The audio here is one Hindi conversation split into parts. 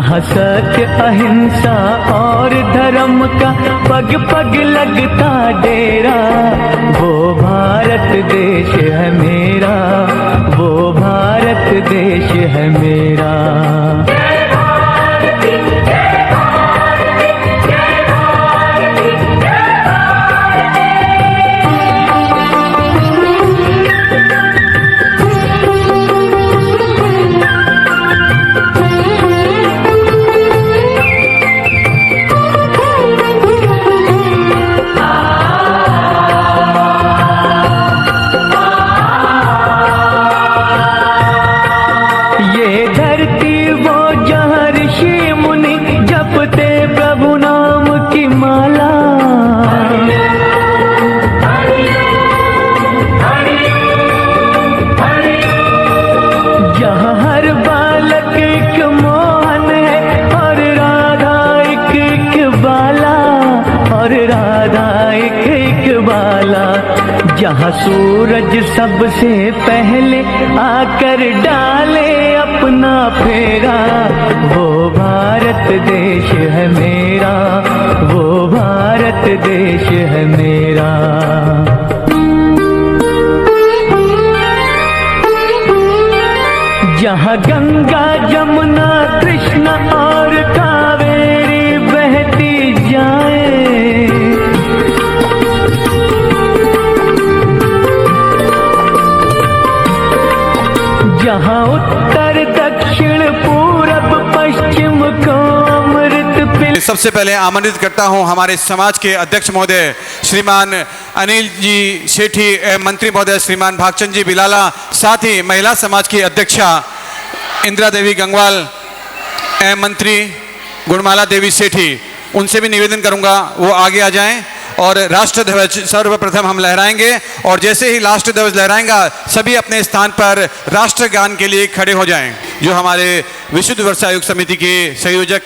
जहाँ सत्य अहिंसा और धर्म का पग पग लगता डेरा, वो भारत देश है मेरा, वो भारत देश है मेरा। जहाँ सूरज सबसे पहले आकर डाले अपना फेरा, वो भारत देश है मेरा, वो भारत देश है मेरा। जहाँ गंगा जमुना कृष्णा और कावेरी बहती जाए, जहाँ उत्तर दक्षिण पूरब पश्चिम को अमृत पिल। सबसे पहले आमंत्रित करता हूँ हमारे समाज के अध्यक्ष महोदय श्रीमान अनिल जी सेठी एवं मंत्री महोदय श्रीमान भागचंद जी बिलाला, साथ ही महिला समाज की अध्यक्षा इंदिरा देवी गंगवाल एवं मंत्री गुणमाला देवी सेठी, उनसे भी निवेदन करूँगा वो आगे आ जाएं और राष्ट्र ध्वज सर्वप्रथम हम लहराएंगे और जैसे ही राष्ट्र ध्वज लहराएंगा सभी अपने स्थान पर राष्ट्रगान के लिए खड़े हो जाएं। जो हमारे विशुद्ध वर्षा आयोग समिति के संयोजक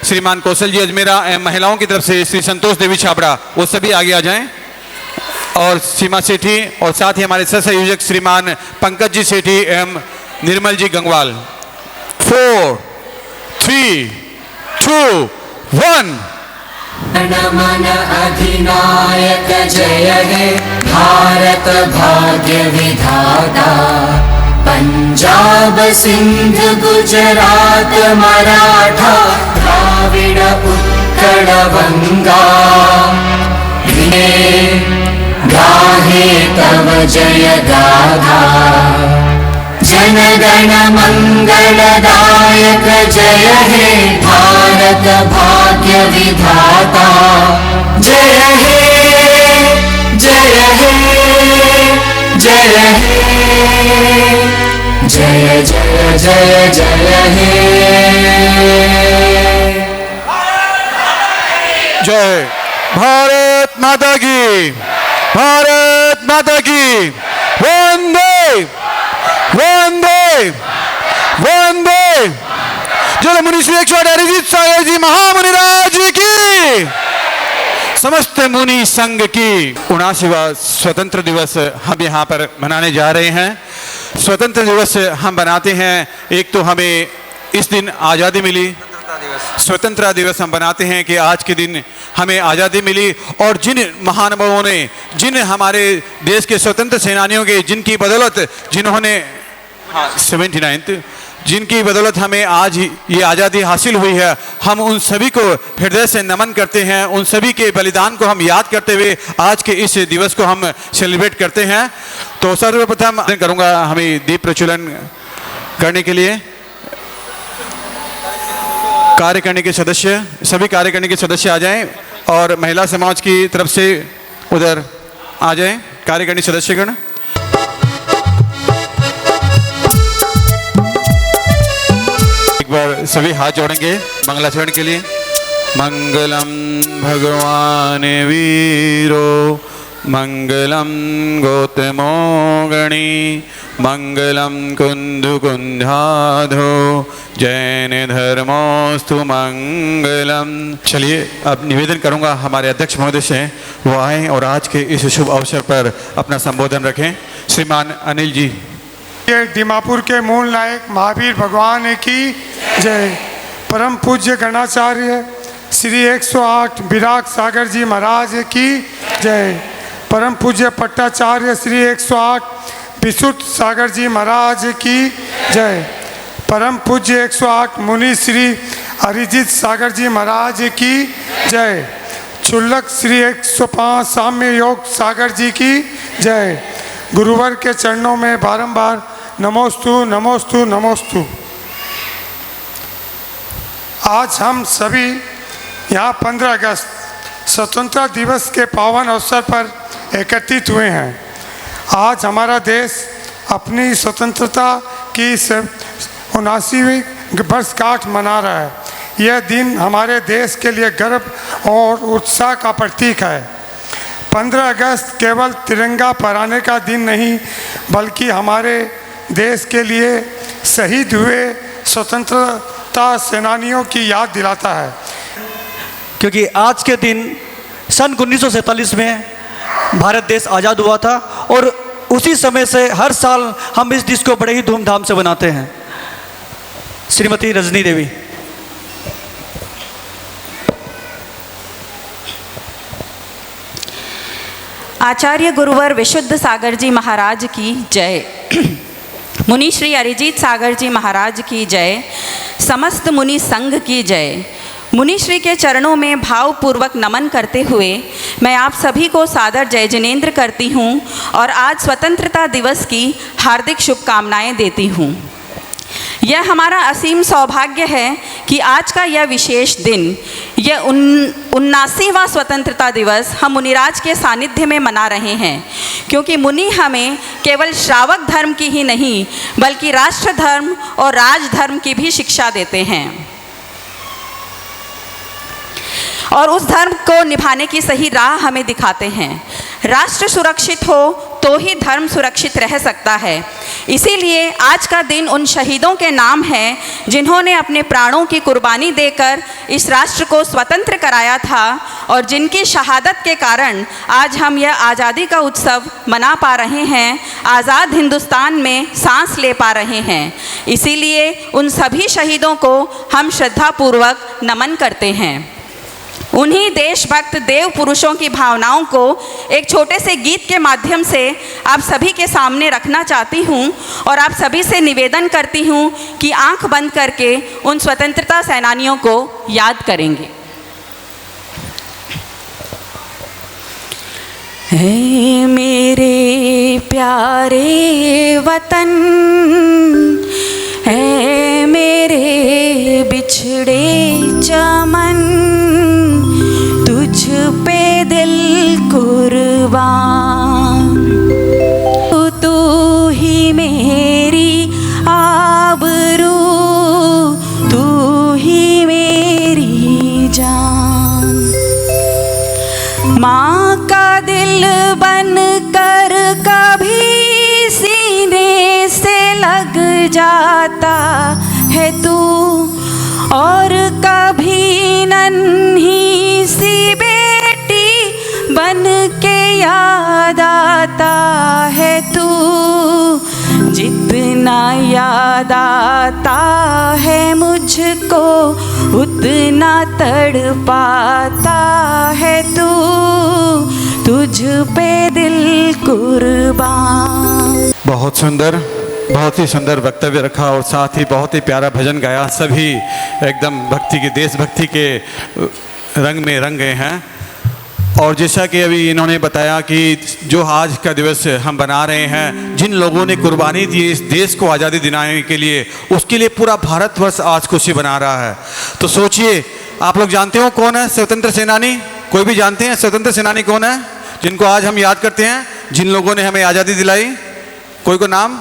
श्रीमान कौशल जी अजमेरा एवं महिलाओं की तरफ से श्री संतोष देवी छाबड़ा, वो सभी आगे आ जाएं और सीमा सेठी और साथ ही हमारे सहसंयोजक श्रीमान पंकज जी सेठी एवं निर्मल जी गंगवाल। 4, 3, 2, 1। मन अधिनायक जय हे भारत भाग्य विधाता, पंजाब सिंध गुजरात मराठा द्राविड़ उत्कल बंगा, गाहे तव जय गाथा। जनगण मंगलदायक जय हे भारत भाग्य विधाता, जय हे जय हे जय हे जय जय जय जय हे। जय भारत माता की, भारत माता की। वंदे वंदे वंदे। जल मुनि श्री 118 सागर जी महामुनि राज की, समस्त मुनि संघ की 79वां स्वतंत्र दिवस हम यहाँ पर मनाने जा रहे हैं। स्वतंत्र दिवस हम बनाते हैं, एक तो हमें इस दिन आज़ादी मिली, स्वतंत्रता दिवस हम बनाते हैं कि आज के दिन हमें आज़ादी मिली और जिन महानुभावों ने, जिन हमारे देश के स्वतंत्र सेनानियों के जिनकी बदौलत, जिन्होंने 79th जिनकी बदौलत हमें आज ये आज़ादी हासिल हुई है, हम उन सभी को हृदय से नमन करते हैं। उन सभी के बलिदान को हम याद करते हुए आज के इस दिवस को हम सेलिब्रेट करते हैं। तो सर्वप्रथम करूँगा हमें दीप प्रज्वलन करने के लिए कार्यकारिणी के सदस्य, सभी कार्यकारिणी के सदस्य आ जाएं और महिला समाज की तरफ से उधर आ जाएं कार्यकारिणी सदस्यगण। एक बार सभी हाथ जोड़ेंगे मंगलाचरण के लिए। मंगलम भगवान वीरो मंगलम गौतमो गणी मंगलम कुंदु कुंधाधो जैन धर्मोस्तु मंगलम। चलिए अब निवेदन करूंगा हमारे अध्यक्ष महोदय से, वो आए और आज के इस शुभ अवसर पर अपना संबोधन रखें। श्रीमान अनिल जी। ये दीमापुर के मूल नायक महावीर भगवान की जय। परम पूज्य गणाचार्य श्री 108 विराग सागर जी महाराज की जय। परम पूज्य पट्टाचार्य श्री 108 विशुद्ध सागर जी महाराज की जय। परम पूज्य 108 मुनि श्री अरिजीत सागर जी महाराज की जय। चुल्लक श्री 105 साम्य योग सागर जी की जय। गुरुवर के चरणों में बारंबार नमोस्तु नमोस्तु नमोस्तु। आज हम सभी यहाँ 15 अगस्त स्वतंत्रता दिवस के पावन अवसर पर एकत्रित हुए हैं। आज हमारा देश अपनी स्वतंत्रता की 79वीं वर्षगांठ मना रहा है। यह दिन हमारे देश के लिए गर्व और उत्साह का प्रतीक है। 15 अगस्त केवल तिरंगा फहराने का दिन नहीं, बल्कि हमारे देश के लिए शहीद हुए स्वतंत्रता सेनानियों की याद दिलाता है। क्योंकि आज के दिन सन 1947 में भारत देश आज़ाद हुआ था और उसी समय से हर साल हम इस दिन को बड़े ही धूमधाम से मनाते हैं। श्रीमती रजनी देवी। आचार्य गुरुवर विशुद्ध सागर जी महाराज की जय। मुनि श्री अरिजीत सागर जी महाराज की जय। समस्त मुनि संघ की जय। मुनि श्री के चरणों में भावपूर्वक नमन करते हुए मैं आप सभी को सादर जय जिनेंद्र करती हूँ और आज स्वतंत्रता दिवस की हार्दिक शुभकामनाएं देती हूँ। यह हमारा असीम सौभाग्य है कि आज का यह विशेष दिन, यह 79वां स्वतंत्रता दिवस हम मुनिराज के सानिध्य में मना रहे हैं, क्योंकि मुनि हमें केवल श्रावक धर्म की ही नहीं बल्कि राष्ट्र धर्म और राजधर्म की भी शिक्षा देते हैं और उस धर्म को निभाने की सही राह हमें दिखाते हैं। राष्ट्र सुरक्षित हो तो ही धर्म सुरक्षित रह सकता है। इसीलिए आज का दिन उन शहीदों के नाम है जिन्होंने अपने प्राणों की कुर्बानी देकर इस राष्ट्र को स्वतंत्र कराया था और जिनकी शहादत के कारण आज हम यह आज़ादी का उत्सव मना पा रहे हैं, आज़ाद हिंदुस्तान में सांस ले पा रहे हैं। इसीलिए उन सभी शहीदों को हम श्रद्धापूर्वक नमन करते हैं। उन्हीं देशभक्त देव पुरुषों की भावनाओं को एक छोटे से गीत के माध्यम से आप सभी के सामने रखना चाहती हूँ और आप सभी से निवेदन करती हूँ कि आंख बंद करके उन स्वतंत्रता सेनानियों को याद करेंगे। है मेरे प्यारे वतन, है मेरे बिछड़े चमन, तुझ पे दिल कुर्बान, तू ही मेरी आबरू, तू ही मेरी जान। माँ का दिल बन कर कभी सीने से लग जाता है तू, और कभी नन्ही सी बेटी बन के याद आता है तू। जितना याद आता है मुझको उतना तड़पाता है तू, तुझ पे दिल कुर्बान। बहुत सुंदर, बहुत ही सुंदर वक्तव्य रखा और साथ ही बहुत ही प्यारा भजन गाया। सभी एकदम भक्ति की, देशभक्ति के रंग में रंग गए हैं। और जैसा कि अभी इन्होंने बताया कि जो आज का दिवस हम बना रहे हैं, जिन लोगों ने कुर्बानी दी इस देश को आज़ादी दिलाने के लिए, उसके लिए पूरा भारतवर्ष आज खुशी बना रहा है। तो सोचिए, आप लोग जानते हो कौन है स्वतंत्र सेनानी? कोई भी जानते हैं स्वतंत्र सेनानी कौन है जिनको आज हम याद करते हैं, जिन लोगों ने हमें आज़ादी दिलाई? कोई को नाम?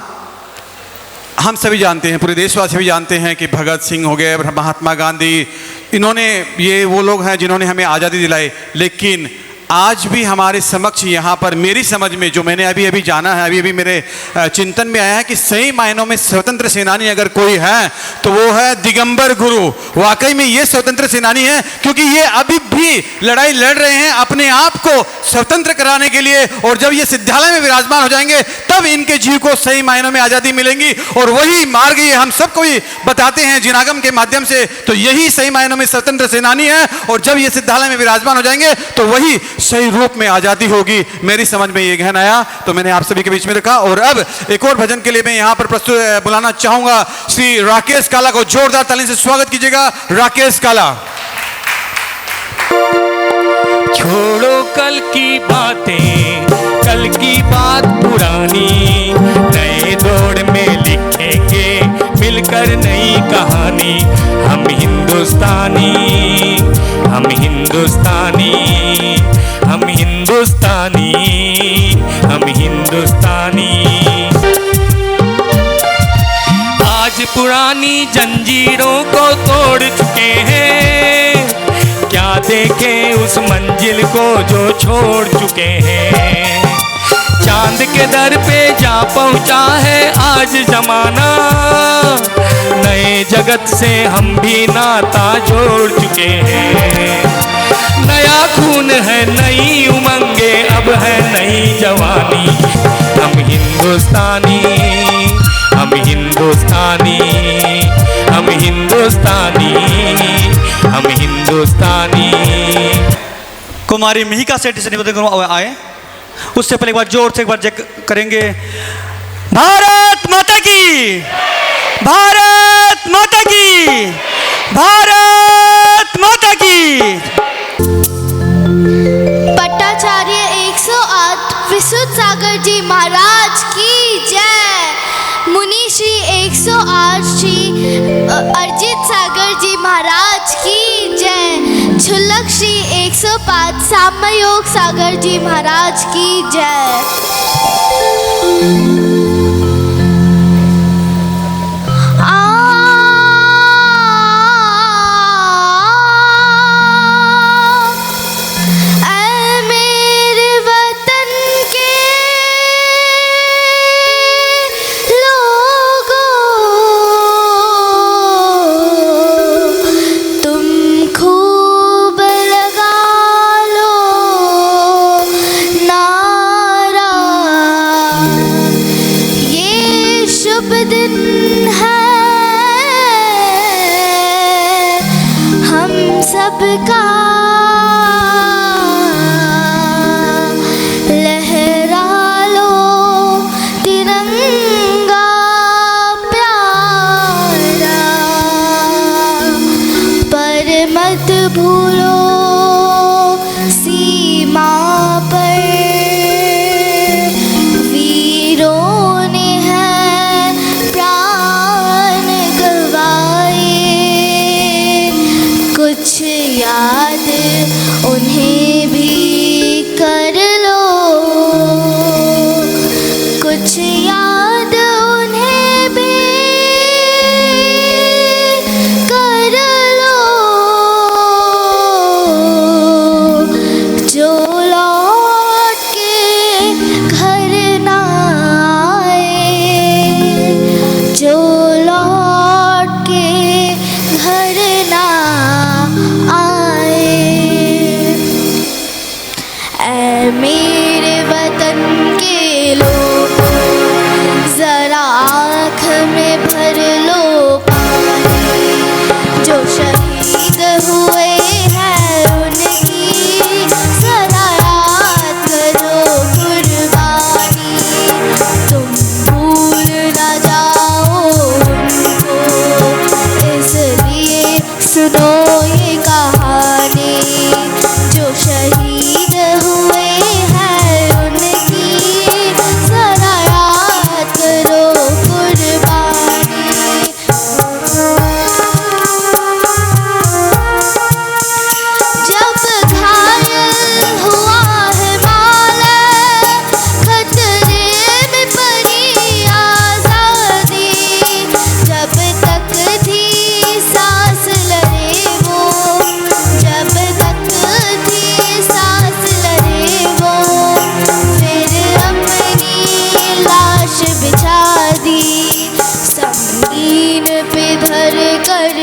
हम सभी जानते हैं, पूरे देशवासी भी जानते हैं कि भगत सिंह हो गए, महात्मा गांधी, इन्होंने, ये वो लोग हैं जिन्होंने हमें आज़ादी दिलाई। लेकिन आज भी हमारे समक्ष यहाँ पर मेरी समझ में जो मैंने अभी अभी जाना है, अभी अभी मेरे चिंतन में आया है कि सही मायनों में स्वतंत्र सेनानी अगर कोई है तो वो है दिगंबर गुरु। वाकई में ये स्वतंत्र सेनानी है, क्योंकि ये अभी भी लड़ाई लड़ रहे हैं अपने आप को स्वतंत्र कराने के लिए, और जब ये सिद्धालय में विराजमान हो जाएंगे तब इनके जीव को सही मायनों में आज़ादी मिलेंगी। और वही मार्ग ये हम सबको ही बताते हैं जिनागम के माध्यम से, तो यही सही मायनों में स्वतंत्र सेनानी है। और जब ये सिद्धालय में विराजमान हो जाएंगे तो वही सही रूप में आज़ादी होगी। मेरी समझ में ये गहन आया तो मैंने आप सभी के बीच में रखा। और अब एक और भजन के लिए मैं यहाँ पर प्रस्तुत बुलाना चाहूंगा श्री राकेश काला को। जोरदार ताली से स्वागत कीजिएगा राकेश काला। छोड़ो कल की बातें, कल की बात पुरानी, नए दौर में लिखेंगे मिलकर नई कहानी। हम हिंदुस्तानी, हम हिंदुस्तानी, हम हिंदुस्तानी, हम हिंदुस्तानी। आज पुरानी जंजीरों को तोड़ चुके हैं, क्या देखें उस मंजिल को जो छोड़ चुके हैं। चांद के दर पे जा पहुंचा है आज जमाना, नए जगत से हम भी नाता जोड़ चुके हैं। नया खून है, नई उमंगे, अब है नई जवानी। हम हिंदुस्तानी, हम हिंदुस्तानी, हम हिंदुस्तानी, हम हिंदुस्तानी। कुमारी मिहिका सेठी से निवेदन करूं आए। उससे पहले एक बार जोर से एक बार जय करेंगे। भारत माता की, भारत माता की, भारत माता की। पट्टाचार्य 108 विशुद्ध सागर जी महाराज की जय। मुनि श्री 108 श्री अरजित सागर जी महाराज की जय। छुल्लक श्री 105 सामयोग सागर जी महाराज की जय।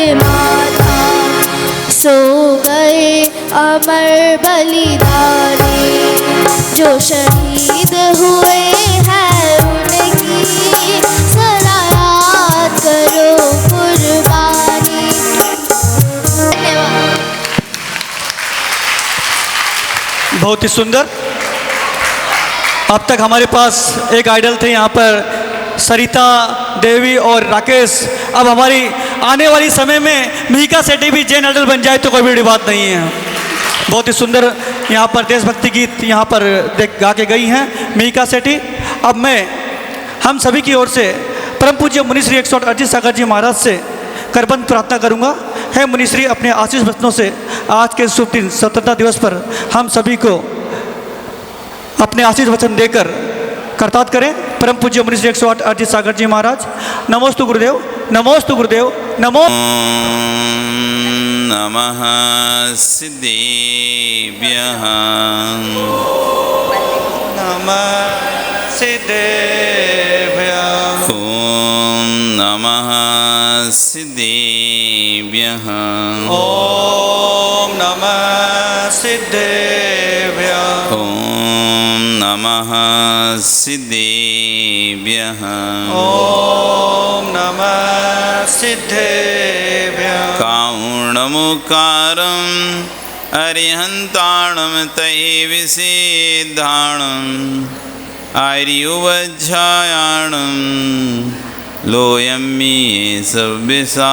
निर्माता, सो गए अमर बलिदानी, जो शहीद हुए हैं उनकी सदा याद करो कुर्बानी। धन्यवाद। बहुत ही सुंदर। अब तक हमारे पास एक आइडल थे यहाँ पर सरिता देवी और राकेश। अब हमारी आने वाली समय में मिहिका सेठी भी जैन आइडल बन जाए तो कोई बड़ी बात नहीं है। बहुत ही सुंदर यहाँ पर देशभक्ति गीत यहाँ पर गा के गई हैं मिहिका सेठी। अब मैं हम सभी की ओर से परम पूज्य मुनिश्री 108 अजीत सागर जी महाराज से करबंद प्रार्थना करूँगा। है मुनिश्री अपने आशीष वचनों से आज के शुभ दिन स्वतंत्रता दिवस पर हम सभी को अपने आशीष वचन देकर करतार्थ करें। परम पूज्य मुनिश्री 108 अजीत सागर जी महाराज। नमोस्तु गुरुदेव, नमोस्तु गुरुदेव, नमो नमः सिद्धेभ्यः। नमः सिद्धेभ्यः। ॐ नमः सिद्धेभ्यः। ॐ नमः सिद्धेभ्यः। ॐ नमः सिद्धेभ्यः। ॐ नमः सिद्धेभ्यः। कारुणमुकारम् अरिहन्ताणं तैविषेद्धाणम् आर्युवज्झायाणं लोयं मे सव्यसाहुणम्।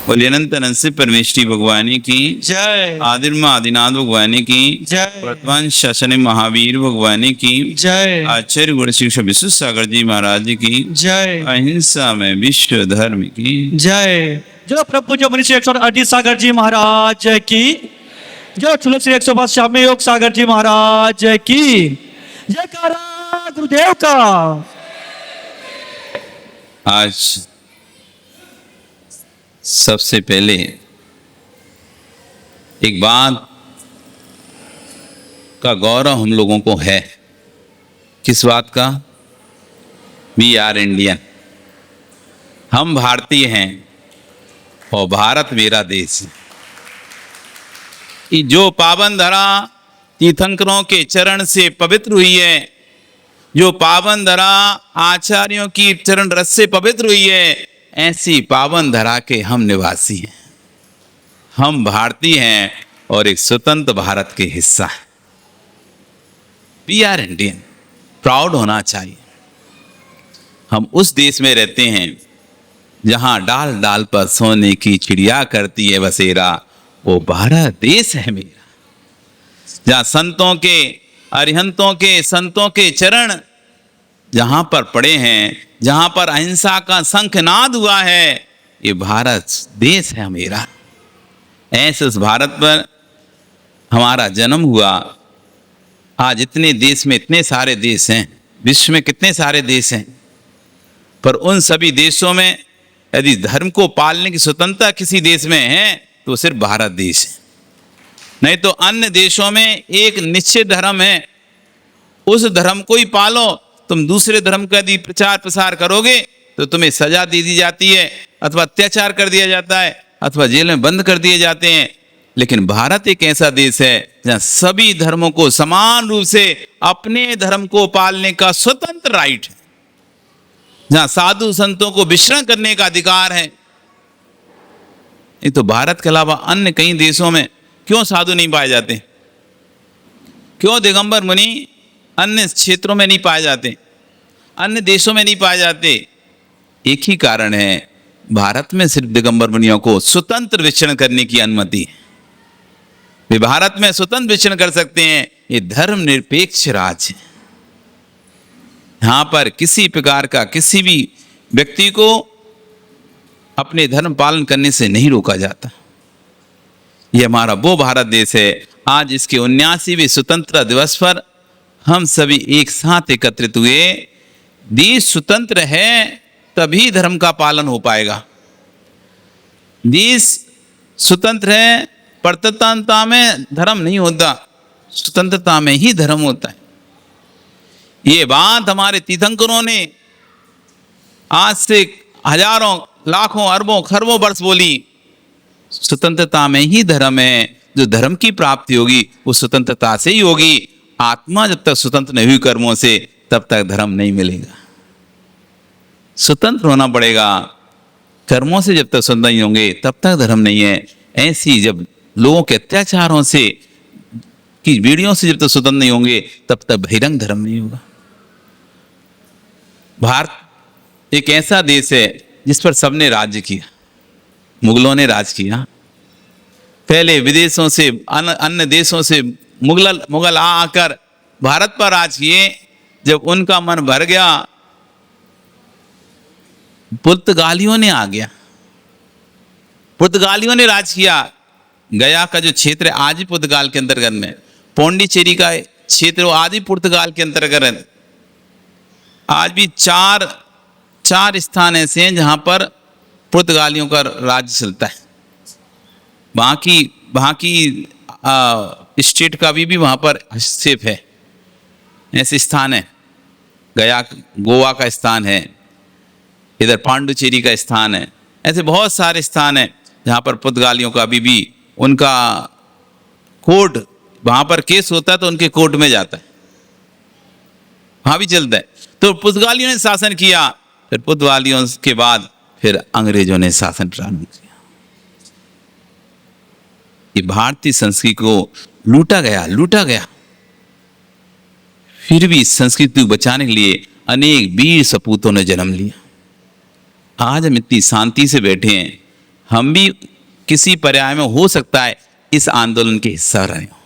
बोलिए अनंत अनंत से परमेश्वरी भगवानी की जय। आदिर्मा आदिनाथ भगवानी की जय। वर्तमान शासन महावीर भगवानी की जय। आचार्य गुरु शिक्षक विश्व सागर जी महाराज की जय। अहिंसा में विश्व धर्म की जय। जो प्रभु पूज्य मुनिश्री 108 अजीत सागर जी महाराज की। जो तुलसी 105 श्याम योग सागर जी महाराज की। जयकारा गुरुदेव का। आज सबसे पहले एक बात का गौरव हम लोगों को है। किस बात का? We are Indian. हम भारतीय हैं और भारत मेरा देश है। ये जो पावन धरा तीर्थंकरों के चरण से पवित्र हुई है, जो पावन धरा आचार्यों की चरण रस से पवित्र हुई है, ऐसी पावन धरा के हम निवासी हैं। हम भारतीय हैं और एक स्वतंत्र भारत के हिस्सा है। We are Indian. प्राउड होना चाहिए। हम उस देश में रहते हैं जहां डाल डाल पर सोने की चिड़िया करती है बसेरा। वो भारत देश है मेरा। जहां संतों के अरिहंतों के संतों के चरण जहां पर पड़े हैं, जहां पर अहिंसा का शंखनाद हुआ है, ये भारत देश है मेरा। ऐसे उस भारत पर हमारा जन्म हुआ। आज इतने देश में इतने सारे देश हैं, विश्व में कितने सारे देश हैं, पर उन सभी देशों में यदि धर्म को पालने की स्वतंत्रता किसी देश में है तो सिर्फ भारत देश है। नहीं तो अन्य देशों में एक निश्चित धर्म है, उस धर्म को ही पालो। तुम दूसरे धर्म का यदि प्रचार प्रसार करोगे तो तुम्हें सजा दे दी जाती है, अथवा अत्याचार कर दिया जाता है, अथवा जेल में बंद कर दिए जाते हैं। लेकिन भारत एक ऐसा देश है जहां सभी धर्मों को समान रूप से अपने धर्म को पालने का स्वतंत्र राइट है, जहां साधु संतों को विचरण करने का अधिकार है। ये तो भारत के अलावा अन्य कई देशों में क्यों साधु नहीं पाए जाते? क्यों दिगंबर मुनि अन्य क्षेत्रों में नहीं पाए जाते, अन्य देशों में नहीं पाए जाते? एक ही कारण है, भारत में सिर्फ दिगंबर मुनियों को स्वतंत्र विचरण करने की अनुमति है। वे भारत में स्वतंत्र विचरण कर सकते हैं। ये धर्म निरपेक्ष राज्य है। यहां पर किसी प्रकार का किसी भी व्यक्ति को अपने धर्म पालन करने से नहीं रोका जाता। यह हमारा वो भारत देश है। आज इसके 79वें स्वतंत्रता दिवस पर हम सभी एक साथ एकत्रित हुए। देश स्वतंत्र है तभी धर्म का पालन हो पाएगा। देश स्वतंत्र है, परतंत्रता में धर्म नहीं होता, स्वतंत्रता में ही धर्म होता है। ये बात हमारे तीर्थंकरों ने आज से हजारों लाखों अरबों खरबों वर्ष बोली, स्वतंत्रता में ही धर्म है। जो धर्म की प्राप्ति होगी वो स्वतंत्रता से ही होगी। आत्मा जब तक स्वतंत्र नहीं हुई कर्मों से, तब तक धर्म नहीं मिलेगा। स्वतंत्र होना पड़ेगा। कर्मों से जब तक स्वतंत्र नहीं होंगे तब तक धर्म नहीं है। ऐसी जब लोगों के अत्याचारों से की बीड़ियों से जब तक स्वतंत्र नहीं होंगे तब तक बहिरंग धर्म नहीं होगा। भारत एक ऐसा देश है जिस पर सबने राज्य किया। मुगलों ने राज किया। पहले विदेशों से अन्य देशों से मुगल आकर भारत पर राज किए। जब उनका मन भर गया, पुर्तगालियों ने आ गया। पुर्तगालियों ने राज किया। गया का जो क्षेत्र है आज भी पुर्तगाल के अंतर्गत में, पौंडीचेरी का क्षेत्र वो आज भी पुर्तगाल के अंतर्गत है। आज भी चार स्थान ऐसे हैं जहां पर पुर्तगालियों का राज्य चलता है। बाकी स्टेट का भी वहां पर हस्तक्षेप है। ऐसे स्थान है, गया गोवा का स्थान है, इधर पांडुचेरी का स्थान है। ऐसे बहुत सारे स्थान हैं जहां पर पुर्तगालियों का अभी भी उनका कोर्ट, वहां पर केस होता है तो उनके कोर्ट में जाता है, वहां भी चलता है। तो पुर्तगालियों ने शासन किया, फिर पुर्तगालियों के बाद फिर अंग्रेजों ने शासन प्रारंभ किया। ये भारतीय संस्कृति को लूटा गया। फिर भी इस संस्कृति को बचाने के लिए अनेक वीर सपूतों ने जन्म लिया। आज हम इतनी शांति से बैठे हैं। हम भी किसी पर्याय में हो सकता है इस आंदोलन के हिस्सा रहे हो।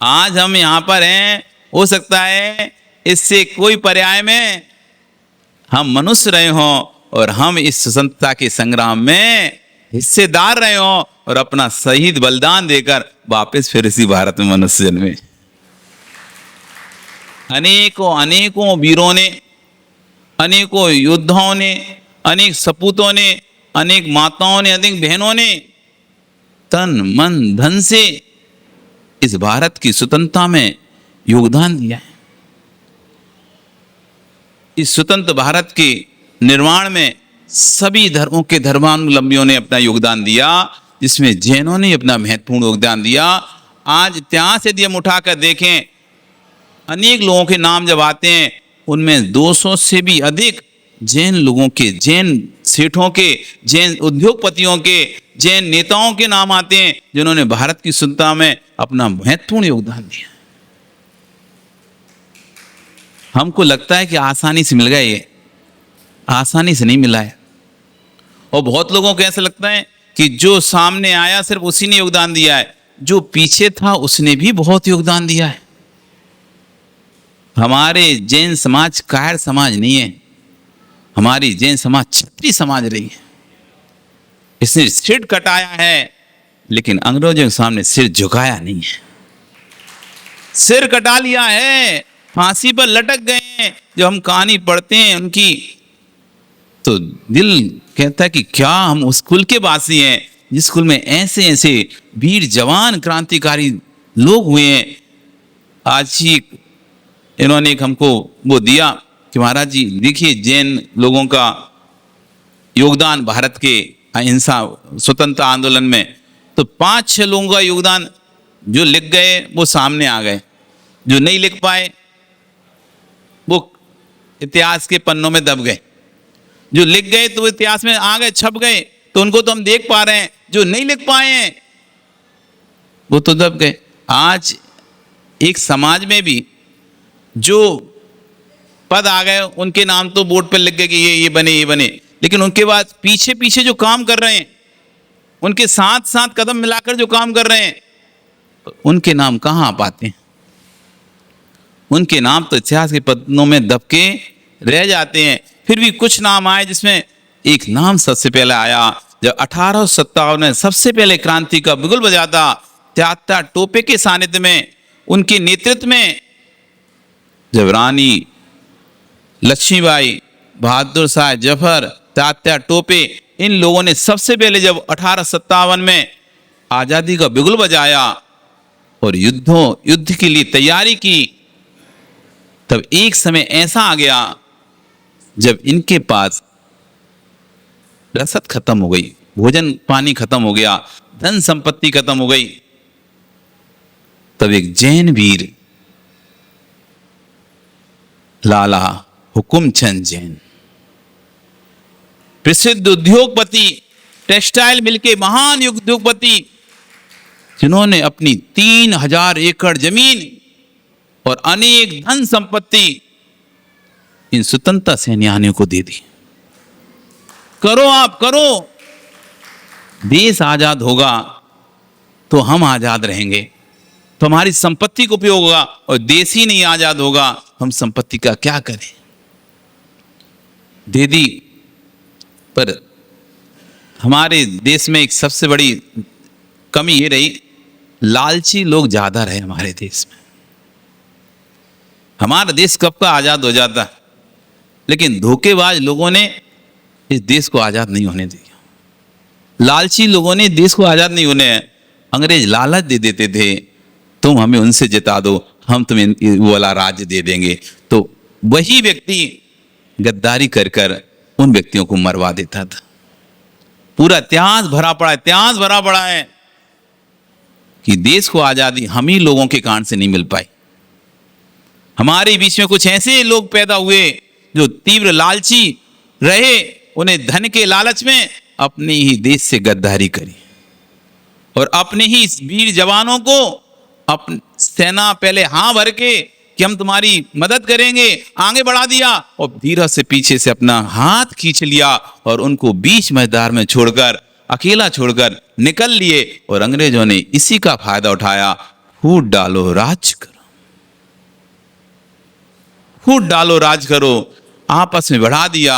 आज हम यहां पर हैं, हो सकता है इससे कोई पर्याय में हम मनुष्य रहे हों और हम इस स्वतंत्रता के संग्राम में हिस्सेदार रहे हों और अपना शहीद बलिदान देकर वापस फिर इसी भारत में मनुष्य जन्मे। अनेकों वीरों ने, अनेकों योद्धाओं ने, अनेक सपूतों ने, अनेक माताओं ने, अनेक बहनों ने तन मन धन से इस भारत की स्वतंत्रता में योगदान दिया है। इस स्वतंत्र भारत के निर्माण में सभी धर्मों के धर्मावलंबियों ने अपना योगदान दिया, जिसमें जैनों ने अपना महत्वपूर्ण योगदान दिया। आज इतिहास यदि हम उठाकर देखें, अनेक लोगों के नाम जब आते हैं उनमें 200 से भी अधिक जैन लोगों के, जैन सेठों के, जैन उद्योगपतियों के, जैन नेताओं के नाम आते हैं जिन्होंने भारत की स्वतंत्रता में अपना महत्वपूर्ण योगदान दिया। हमको लगता है कि आसानी से मिल गया, ये आसानी से नहीं मिला है। और बहुत लोगों को ऐसा लगता है कि जो सामने आया सिर्फ उसी ने योगदान दिया है, जो पीछे था उसने भी बहुत योगदान दिया है। हमारे जैन समाज कायर समाज नहीं है, हमारी जैन समाज क्षत्रिय समाज रही है। इसने सिर कटाया है लेकिन अंग्रेजों के सामने सिर झुकाया नहीं है। सिर कटा लिया है, फांसी पर लटक गए हैं। जब हम कहानी पढ़ते हैं उनकी तो दिल कहता है कि क्या हम उस कुल के वासी हैं जिस कुल में ऐसे ऐसे वीर जवान क्रांतिकारी लोग हुए हैं। आज ही इन्होंने एक हमको वो दिया कि महाराज जी देखिए जैन लोगों का योगदान भारत के अहिंसा स्वतंत्र आंदोलन में, तो 5-6 लोगों का योगदान जो लिख गए वो सामने आ गए, जो नहीं लिख पाए वो इतिहास के पन्नों में दब गए, जो लिख गए तो इतिहास में आ गए, छप गए, तो उनको तो हम देख पा रहे हैं। जो नहीं लिख पाए हैं वो तो दब गए। आज एक समाज में भी जो पद आ गए उनके नाम तो बोर्ड पर लिख गए कि ये बने, लेकिन उनके बाद पीछे पीछे जो काम कर रहे हैं, उनके साथ साथ कदम मिलाकर जो काम कर रहे हैं, उनके नाम कहाँ आ पाते हैं? उनके नाम तो इतिहास के पन्नों में दबके रह जाते हैं। फिर भी कुछ नाम आए जिसमें एक नाम सबसे पहले आया जब 1857 में सबसे पहले क्रांति का बिगुल बजा था, त्यात्या टोपे के सानिध्य में, उनके नेतृत्व में, जब रानी लक्ष्मीबाई, बहादुर शाह जफर, त्यात्या टोपे, इन लोगों ने सबसे पहले जब 1857 में आजादी का बिगुल बजाया और युद्ध के लिए तैयारी की, तब एक समय ऐसा आ गया जब इनके पास रसद खत्म हो गई, भोजन पानी खत्म हो गया, धन संपत्ति खत्म हो गई। तब एक जैन वीर लाला हुकुमचंद जैन, प्रसिद्ध उद्योगपति, टेक्सटाइल मिल के महान उद्योगपति, जिन्होंने अपनी 3000 एकड़ जमीन और अनेक धन संपत्ति इन स्वतंत्रता सेनानियों को दे दी। करो आप, करो, देश आजाद होगा तो हम आजाद रहेंगे, तो हमारी संपत्ति को उपयोग होगा, और देश ही नहीं आजाद होगा हम संपत्ति का क्या करें। दे दी। पर हमारे देश में एक सबसे बड़ी कमी ये रही, लालची लोग ज्यादा रहे हमारे देश में। हमारा देश कब का आजाद हो जाता, लेकिन धोखेबाज लोगों ने इस देश को आजाद नहीं होने दिया। लालची लोगों ने देश को आजाद नहीं होने, अंग्रेज लालच दे देते थे, तुम हमें उनसे जिता दो, हम तुम्हें वो वाला राज्य दे देंगे। तो वही व्यक्ति गद्दारी कर कर उन व्यक्तियों को मरवा देता था। पूरा इतिहास भरा पड़ा है, इतिहास भरा पड़ा है कि देश को आजादी हम ही लोगों के कारण से नहीं मिल पाई। हमारे बीच में कुछ ऐसे लोग पैदा हुए जो तीव्र लालची रहे, उन्हें धन के लालच में अपने ही देश से गद्दारी करी, और अपने ही वीर जवानों को अपनी सेना पहले हाँ भर के कि हम तुम्हारी मदद करेंगे आगे बढ़ा दिया, और धीरे से पीछे से अपना हाथ खींच लिया और उनको बीच मैदान में छोड़कर, अकेला छोड़कर निकल लिए। और अंग्रेजों ने इसी का फायदा उठाया, फूट डालो राज करो, फूट डालो राज करो, आपस में बढ़ा दिया।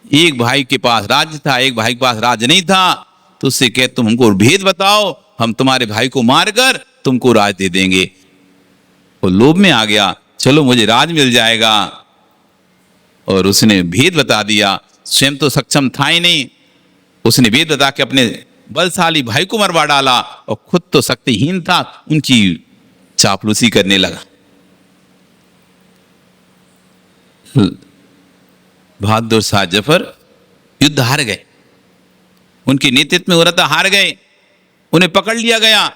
एक भाई के पास राज्य था, एक भाई के पास राज्य नहीं था, तो उससे कहे तुम हमको भेद बताओ, हम तुम्हारे भाई को मारकर तुमको राज दे देंगे। वो लोभ में आ गया, चलो मुझे राज मिल जाएगा, और उसने भेद बता दिया। स्वयं तो सक्षम था ही नहीं, उसने भेद बता के अपने बलशाली भाई को मरवा डाला, और खुद तो शक्तिहीन था, उनकी चापलूसी करने लगा। बहादुर शाह जफर युद्ध हार गए, उनके नेतृत्व में हो रहा था, हार गए, उन्हें पकड़ लिया गया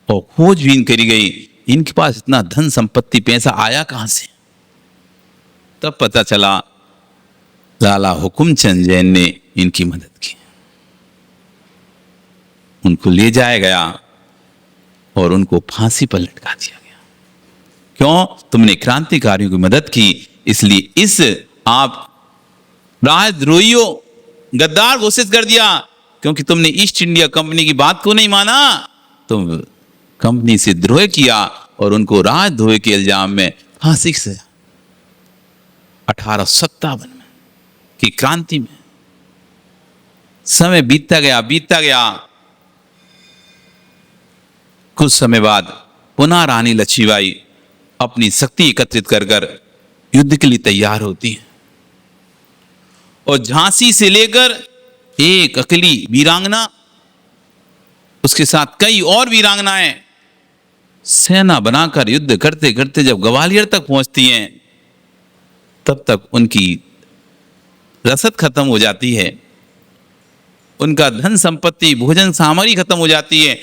और खोजबीन करी गई, इनके पास इतना धन संपत्ति पैसा आया कहां से। तब पता चला लाला हुकुमचंद जैन ने इनकी मदद की, उनको ले जाया गया और उनको फांसी पर लटका दिया गया। क्यों? तुमने क्रांतिकारियों की मदद की, इसलिए इस आप राजद्रोहियों, गद्दार घोषित कर दिया, क्योंकि तुमने ईस्ट इंडिया कंपनी की बात को नहीं माना, तुम कंपनी से द्रोह किया और उनको राजद्रोह के इल्जाम में फांसी से 1857 में की क्रांति में। समय बीतता गया। कुछ समय बाद पुनः रानी लक्ष्मीबाई अपनी शक्ति एकत्रित कर युद्ध के लिए तैयार होती है, और झांसी से लेकर एक अकेली वीरांगना, उसके साथ कई और वीरांगनाएं सेना बनाकर युद्ध करते करते जब ग्वालियर तक पहुंचती हैं, तब तक उनकी रसद खत्म हो जाती है, उनका धन संपत्ति, भोजन सामग्री खत्म हो जाती है।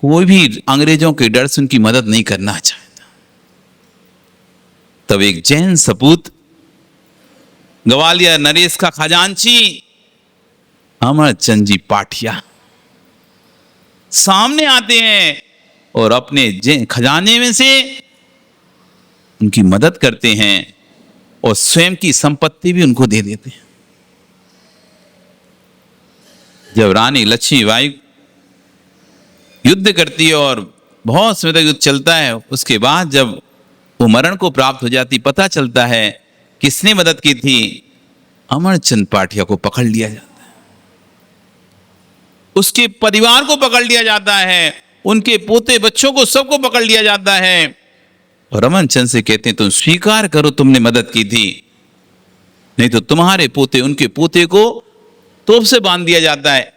कोई भी अंग्रेजों के डर से उनकी मदद नहीं करना चाहता। तब एक जैन सपूत, ग्वालियर नरेश का खजांची अमरचंद जी पाठिया सामने आते हैं और अपने खजाने में से उनकी मदद करते हैं और स्वयं की संपत्ति भी उनको दे देते हैं। जब रानी लक्ष्मीबाई युद्ध करती है और बहुत समय तक युद्ध चलता है, उसके बाद जब वो मरण को प्राप्त हो जाती, पता चलता है किसने मदद की थी। अमरचंद पाठिया को पकड़ लिया जाता है, उसके परिवार को पकड़ लिया जाता है, उनके पोते बच्चों को सबको पकड़ लिया जाता है, और अमरचंद से कहते हैं तुम स्वीकार करो तुमने मदद की थी, नहीं तो तुम्हारे पोते, उनके पोते को तोप से बांध दिया जाता है।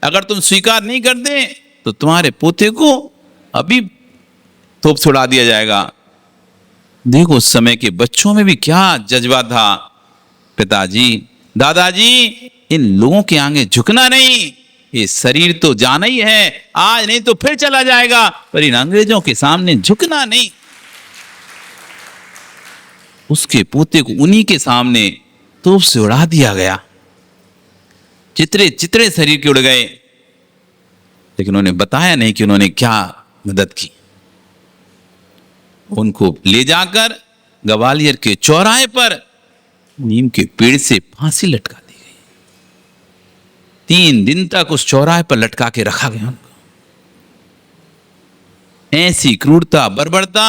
अगर तुम स्वीकार नहीं करते तो तुम्हारे पोते को अभी तोप छुड़ा दिया जाएगा। देखो उस समय के बच्चों में भी क्या जज्बा था। पिताजी, दादाजी, इन लोगों के आगे झुकना नहीं। ये शरीर तो जाना ही है, आज नहीं तो फिर चला जाएगा, पर इन अंग्रेजों के सामने झुकना नहीं। उसके पोते को उन्हीं के सामने तोप से उड़ा दिया गया, चित्रे चित्रे शरीर के उड़ गए, लेकिन उन्होंने बताया नहीं कि उन्होंने क्या मदद की। उनको ले जाकर ग्वालियर के चौराहे पर नीम के पेड़ से फांसी लटका दी गई। 3 दिन तक उस चौराहे पर लटका के रखा गया उनको। ऐसी क्रूरता बर्बरता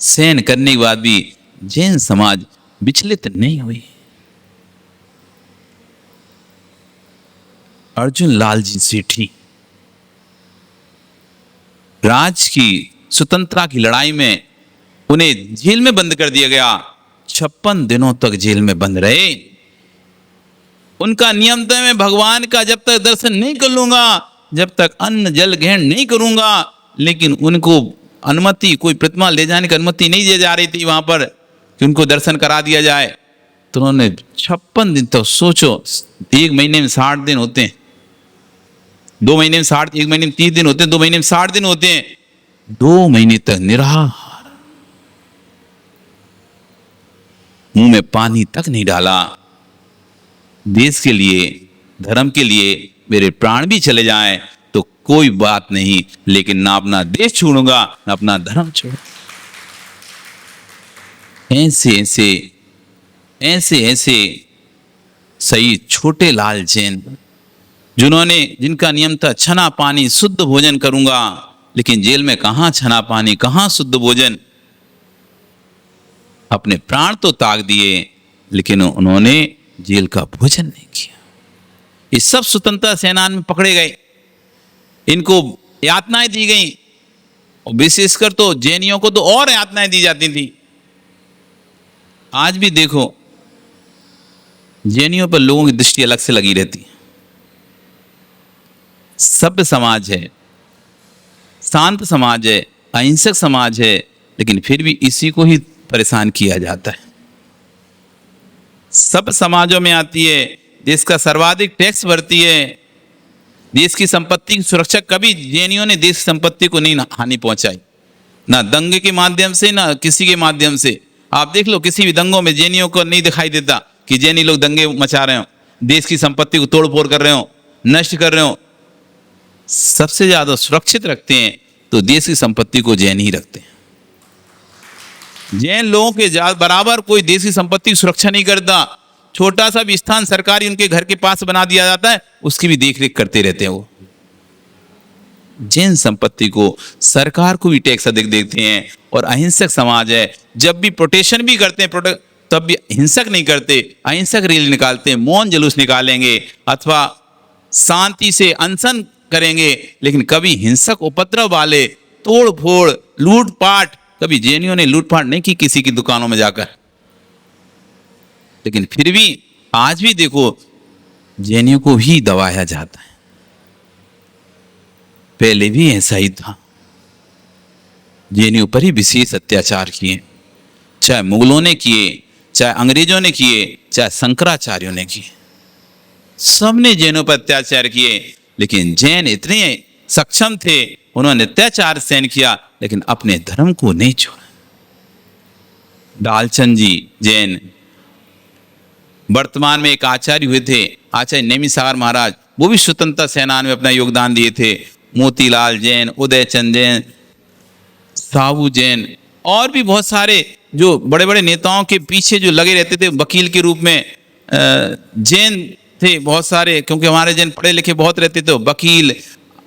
सहन करने के बाद भी जैन समाज विचलित नहीं हुई। अर्जुन लाल जी सेठी राज की स्वतंत्रता की लड़ाई में उन्हें जेल में बंद कर दिया गया। 56 दिनों तक जेल में बंद रहे। उनका नियम था, मैं भगवान का जब तक दर्शन नहीं कर लूंगा, जब तक अन्न जल ग्रहण नहीं करूंगा। लेकिन उनको अनुमति, कोई प्रतिमा ले जाने की अनुमति नहीं दी जा रही थी वहां पर कि उनको दर्शन करा दिया जाए। तो उन्होंने 56 दिन तक, सोचो 1 महीने में 60 दिन होते हैं, 2 महीने में 60, 1 महीने में 30 दिन होते हैं, 2 महीने में 60 दिन होते हैं, 2 महीने तक निराहार, मुंह में पानी तक नहीं डाला। देश के लिए, धर्म के लिए मेरे प्राण भी चले जाएं तो कोई बात नहीं, लेकिन ना अपना देश छोड़ूंगा ना अपना धर्म छोड़ूंगा। ऐसे सही छोटे लाल जैन, जिनका नियम था छना पानी शुद्ध भोजन करूंगा, लेकिन जेल में कहां छना पानी, कहां शुद्ध भोजन। अपने प्राण तो त्याग दिए, लेकिन उन्होंने जेल का भोजन नहीं किया। ये सब स्वतंत्रता सेनानी में पकड़े गए, इनको यातनाएं दी गई, और विशेषकर तो जैनियों को तो और यातनाएं दी जाती थी। आज भी देखो जैनियों पर लोगों की दृष्टि अलग से लगी रहती है। सभ्य समाज है, शांत समाज है, अहिंसक समाज है, लेकिन फिर भी इसी को ही परेशान किया जाता है। सब समाजों में आती है, देश का सर्वाधिक टैक्स भरती है, देश की संपत्ति की सुरक्षा। कभी जैनियों ने देश की संपत्ति को नहीं हानि पहुंचाई, ना दंगे के माध्यम से, ना किसी के माध्यम से। आप देख लो, किसी भी दंगों में जैनियों को नहीं दिखाई देता कि जैनी लोग दंगे मचा रहे हो, देश की संपत्ति को तोड़फोड़ कर रहे हो, नष्ट कर रहे हो। सबसे ज्यादा सुरक्षित रखते हैं तो देश की संपत्ति को जैन ही रखते हैं। जैन लोगों के बराबर कोई देश की संपत्ति की सुरक्षा नहीं करता। छोटा सा भी स्थान सरकारी उनके घर के पास बना दिया जाता है, उसकी भी देखरेख करते रहते हैं वो। जैन संपत्ति को, सरकार को भी टैक्स अधिक देते हैं, और अहिंसक समाज है। जब भी प्रोटेशन भी करते हैं तब भी हिंसक नहीं करते, अहिंसक रैली निकालते हैं, मौन जुलूस निकालेंगे अथवा शांति से अनशन करेंगे, लेकिन कभी हिंसक उपद्रव वाले तोड़ फोड़ लूटपाट, कभी जैनियों ने लूटपाट नहीं की किसी की दुकानों में जाकर। लेकिन फिर भी आज भी देखो जैनियों को भी दबाया जाता है। पहले भी ऐसा ही था, जैनियों पर ही विशेष अत्याचार किए, चाहे मुगलों ने किए, चाहे अंग्रेजों ने किए, चाहे शंकराचार्यों ने किए। सबने जैनों पर अत्याचार किए, लेकिन जैन इतने सक्षम थे, उन्होंने अत्याचार सहन किया, लेकिन अपने धर्म को नहीं छोड़ा। डालचंद जी जैन वर्तमान में एक आचार्य हुए थे, आचार्य नेमिसागर महाराज, वो भी स्वतंत्रता सेनानी में अपना योगदान दिए थे। मोतीलाल जैन, उदयचंद जैन, साहू जैन, और भी बहुत सारे जो बड़े बड़े नेताओं के पीछे जो लगे रहते थे वकील के रूप में, जैन थे बहुत सारे, क्योंकि हमारे जैन पढ़े लिखे बहुत रहते थे, वकील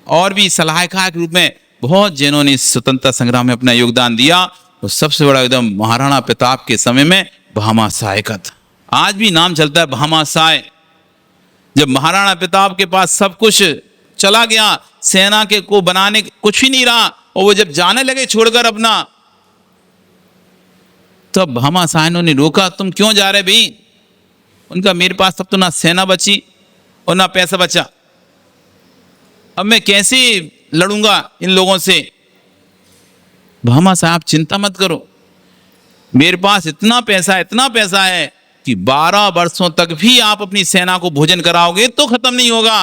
और भी सलाहकार के रूप में बहुत जैनों ने स्वतंत्रता संग्राम में अपना योगदान दिया। तो सबसे बड़ा एकदम महाराणा प्रताप के समय में भामा साय का था। आज भी नाम चलता है भामा साय। जब महाराणा प्रताप के पास सब कुछ चला गया, सेना के को बनाने कुछ ही नहीं रहा, और वो जब जाने लगे छोड़कर अपना, तब भामा साय ने रोका, तुम क्यों जा रहे भाई? उनका मेरे पास तब तो ना सेना बची और ना पैसा बचा, अब मैं कैसे लड़ूंगा इन लोगों से? भामा साहब चिंता मत करो, मेरे पास इतना पैसा है कि 12 वर्षों तक भी आप अपनी सेना को भोजन कराओगे तो खत्म नहीं होगा।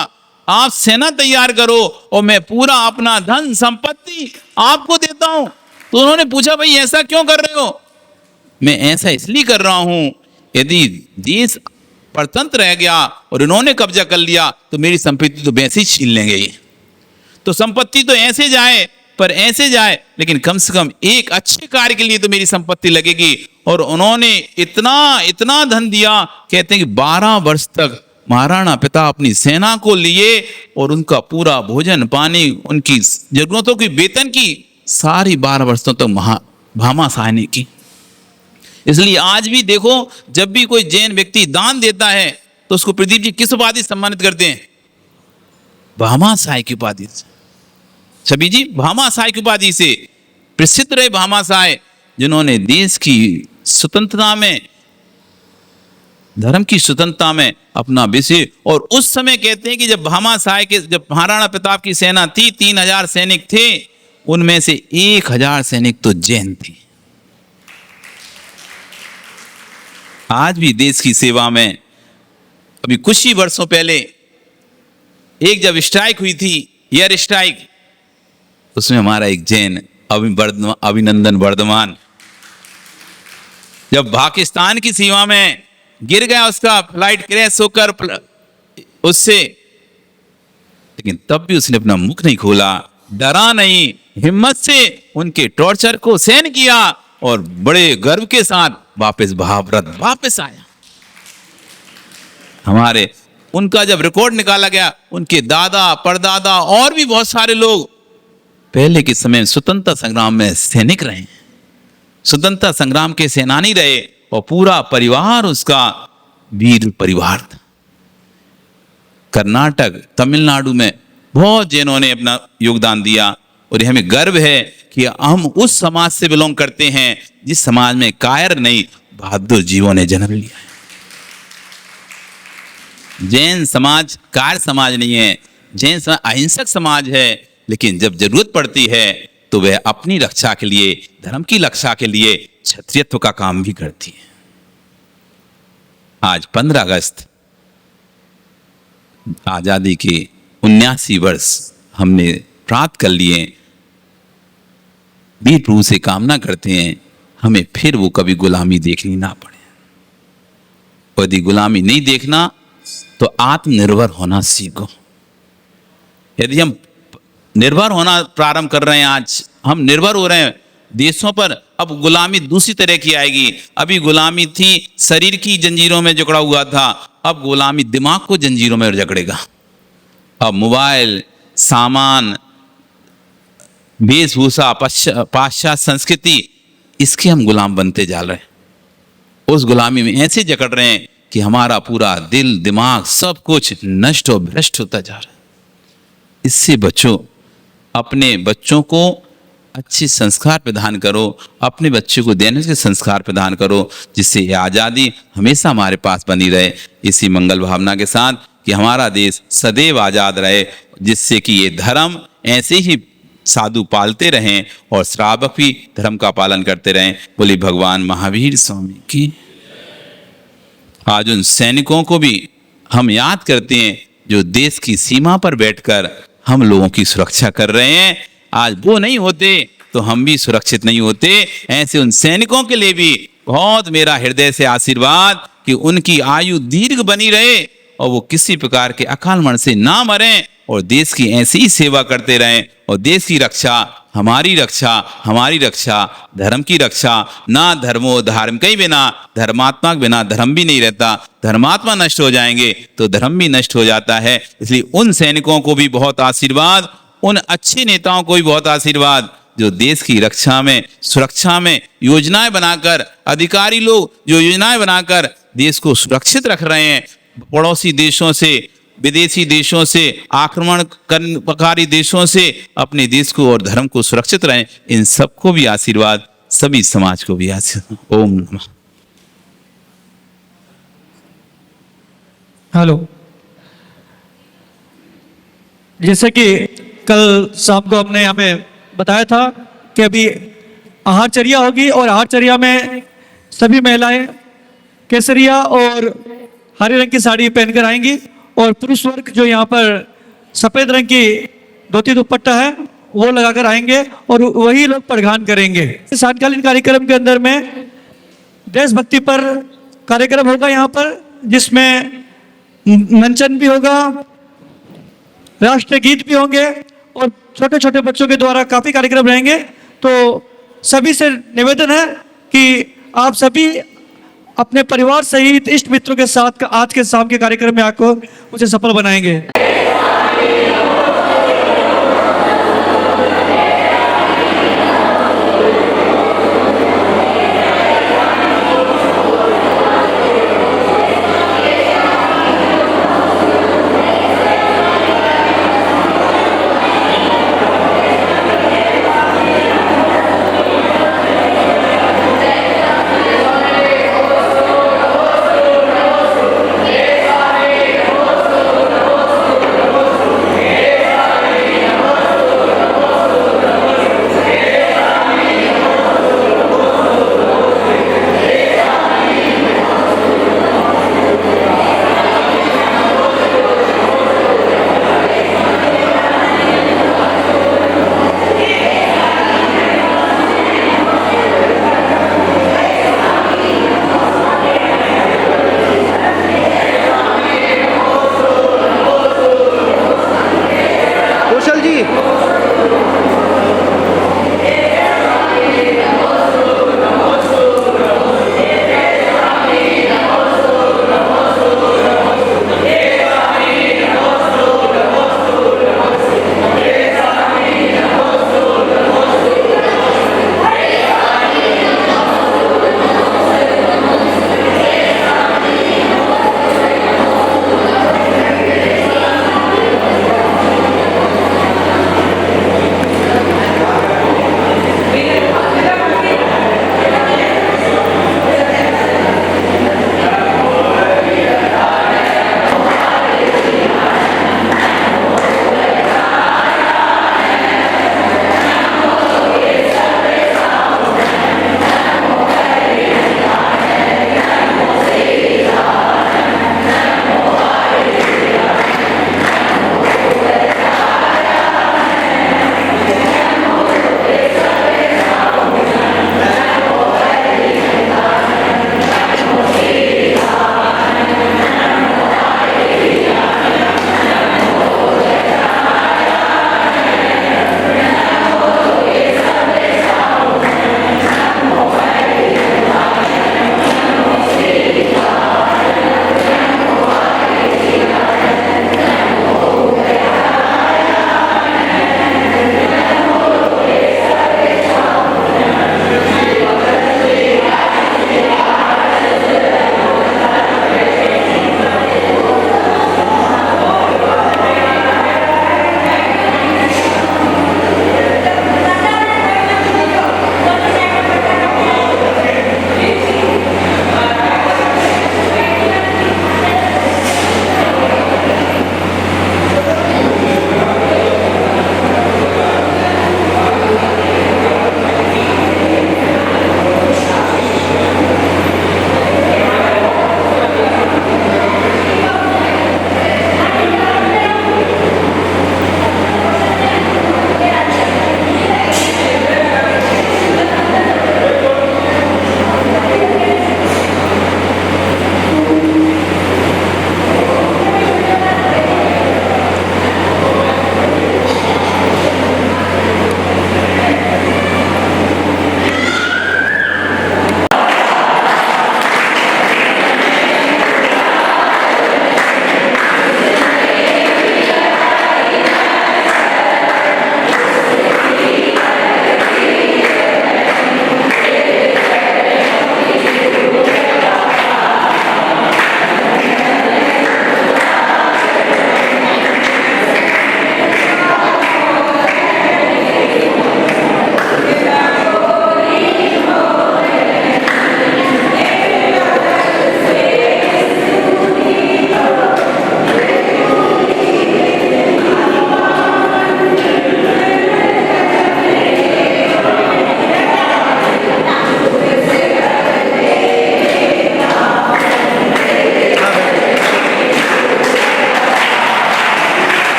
आप सेना तैयार करो और मैं पूरा अपना धन संपत्ति आपको देता हूं। तो उन्होंने पूछा, भाई ऐसा क्यों कर रहे हो? मैं ऐसा इसलिए कर रहा हूं, यदि देश परतंत्र रह गया और इन्होंने कब्जा कर लिया तो मेरी संपत्ति तो वैसे ही छीन लेंगे ये। तो संपत्ति तो ऐसे जाए पर ऐसे जाए, लेकिन कम से कम एक अच्छे कार्य के लिए तो मेरी संपत्ति लगेगी। और उन्होंने इतना इतना धन दिया, कहते हैं कि 12 वर्ष तक महाराणा प्रताप अपनी सेना को लिए और उनका पूरा भोजन पानी, उनकी जरूरतों की, वेतन की सारी 12 वर्षों तक भामाशाह ने की। इसलिए आज भी देखो, जब भी कोई जैन व्यक्ति दान देता है तो उसको प्रदीप जी किस उपाधि से सम्मानित करते हैं? भामाशाह की उपाधि से। छवि जी भामाशाह की उपाधि से प्रसिद्ध रहे। भामाशाह जिन्होंने देश की स्वतंत्रता में, धर्म की स्वतंत्रता में अपना विषय, और उस समय कहते हैं कि जब भामाशाह के, जब महाराणा प्रताप की सेना थी 3000 सैनिक थे, उनमें से 1000 सैनिक तो जैन थे। आज भी देश की सेवा में, अभी कुछ ही वर्षों पहले एक जब स्ट्राइक हुई थी, एयर स्ट्राइक, उसमें हमारा एक जैन अभिनंदन वर्धमान जब पाकिस्तान की सीमा में गिर गया, उसका फ्लाइट क्रैश होकर उससे, लेकिन तब भी उसने अपना मुख नहीं खोला, डरा नहीं, हिम्मत से उनके टॉर्चर को सहन किया और बड़े गर्व के साथ वापस भारत वापस आया। हमारे उनका जब रिकॉर्ड निकाला गया, उनके दादा परदादा और भी बहुत सारे लोग पहले के समय स्वतंत्रता संग्राम में सैनिक रहे, स्वतंत्रता संग्राम के सेनानी रहे, और पूरा परिवार उसका वीर परिवार था। कर्नाटक, तमिलनाडु में बहुत जैनों ने अपना योगदान दिया, और हमें गर्व है कि हम उस समाज से बिलोंग करते हैं जिस समाज में कायर नहीं, बहादुर जीवों ने जन्म लिया है। जैन समाज कायर समाज नहीं है, जैन समाज अहिंसक समाज है, लेकिन जब जरूरत पड़ती है तो वह अपनी रक्षा के लिए, धर्म की रक्षा के लिए क्षत्रियत्व का काम भी करती है। आज 15 अगस्त आजादी के 79 वर्ष हमने प्राप्त कर लिए। वीर प्रभु से कामना करते हैं हमें फिर वो कभी गुलामी देखनी ना पड़े। यदि गुलामी नहीं देखना तो आत्मनिर्भर होना सीखो। यदि हम निर्भर होना प्रारंभ कर रहे हैं, आज हम निर्भर हो रहे हैं देशों पर, अब गुलामी दूसरी तरह की आएगी। अभी गुलामी थी शरीर की जंजीरों में जकड़ा हुआ था, अब गुलामी दिमाग को जंजीरों में जकड़ेगा। अब मोबाइल, सामान, वेशभूषा, पाश्चात्य संस्कृति, इसके हम गुलाम बनते जा रहे हैं। उस गुलामी में ऐसे जकड़ रहे हैं कि हमारा पूरा दिल, दिमाग, सब कुछ नष्ट और भ्रष्ट होता जा रहा है। इससे बचो, अपने बच्चों को अच्छे संस्कार प्रदान करो, अपने बच्चों को देने के संस्कार प्रदान करो, जिससे ये आज़ादी हमेशा हमारे पास बनी रहे। इसी मंगल भावना के साथ कि हमारा देश सदैव आज़ाद रहे, जिससे कि ये धर्म ऐसे ही साधु पालते रहें और श्रावक भी धर्म का पालन करते रहें। बोली भगवान महावीर स्वामी की। आज उन सैनिकों को भी हम याद करते हैं जो देश की सीमा पर बैठकर हम लोगों की सुरक्षा कर रहे हैं। आज वो नहीं होते तो हम भी सुरक्षित नहीं होते। ऐसे उन सैनिकों के लिए भी बहुत मेरा हृदय से आशीर्वाद कि उनकी आयु दीर्घ बनी रहे और वो किसी प्रकार के अकाल मरण से ना मरें और देश की ऐसी ही सेवा करते रहें। और देश की रक्षा, हमारी रक्षा, हमारी रक्षा, धर्म की रक्षा। ना धर्मो धार्मिक ही बिना, धर्मात्मा के बिना धर्म भी नहीं रहता। धर्मात्मा नष्ट हो जाएंगे तो धर्म भी नष्ट हो जाता है। इसलिए उन सैनिकों को भी बहुत आशीर्वाद, उन अच्छे नेताओं को भी बहुत आशीर्वाद जो देश की रक्षा में, सुरक्षा में योजनाएं बनाकर, अधिकारी लोग जो योजनाएं बनाकर देश को सुरक्षित रख रहे हैं। पड़ोसी देशों से, विदेशी देशों से, आक्रमणकारी देशों से अपने देश को और धर्म को सुरक्षित रहें। इन सबको भी आशीर्वाद, सभी समाज को भी आशीर्वाद। ओम नमः। हेलो, जैसे कि कल शाम को हमने हमें बताया था कि अभी आहारचर्या होगी और आहारचर्या में सभी महिलाएं केसरिया और हरे रंग की साड़ी पहनकर आएंगी और पुरुष वर्ग जो यहाँ पर सफेद रंग की धोती दुपट्टा है वो लगाकर आएंगे और वही लोग प्रगान करेंगे। सायंकालीन कार्यक्रम के अंदर में देशभक्ति पर कार्यक्रम होगा यहाँ पर, जिसमें मंचन भी होगा, राष्ट्रीय गीत भी होंगे और छोटे छोटे बच्चों के द्वारा काफी कार्यक्रम रहेंगे। तो सभी से निवेदन है कि आप सभी अपने परिवार सहित इष्ट मित्रों के साथ आज के शाम के कार्यक्रम में आकर उसे सफल बनाएंगे।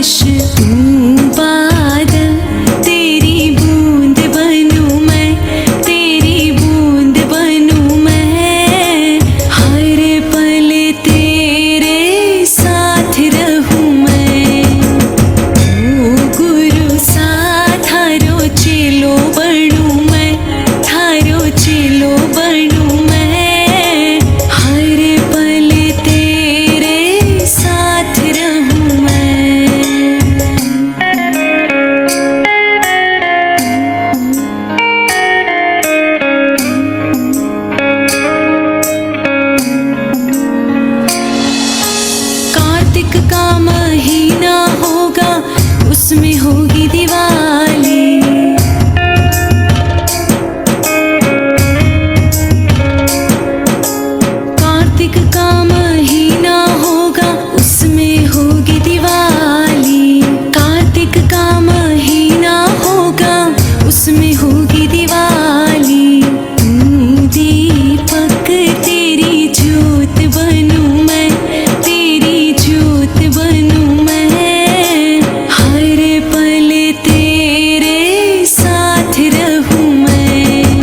बारिश तू बादल, तेरी बूंद बनूं मैं, तेरी बूंद बनूं मैं, हर पल तेरे साथ रहूं मैं। ओ गुरु सा थारो चेलो बनूं मैं, थारो चेलो बनूं मैं, हर पल तेरे साथ रहूं मैं। कार्तिक का महीना होगा, उसमें होगी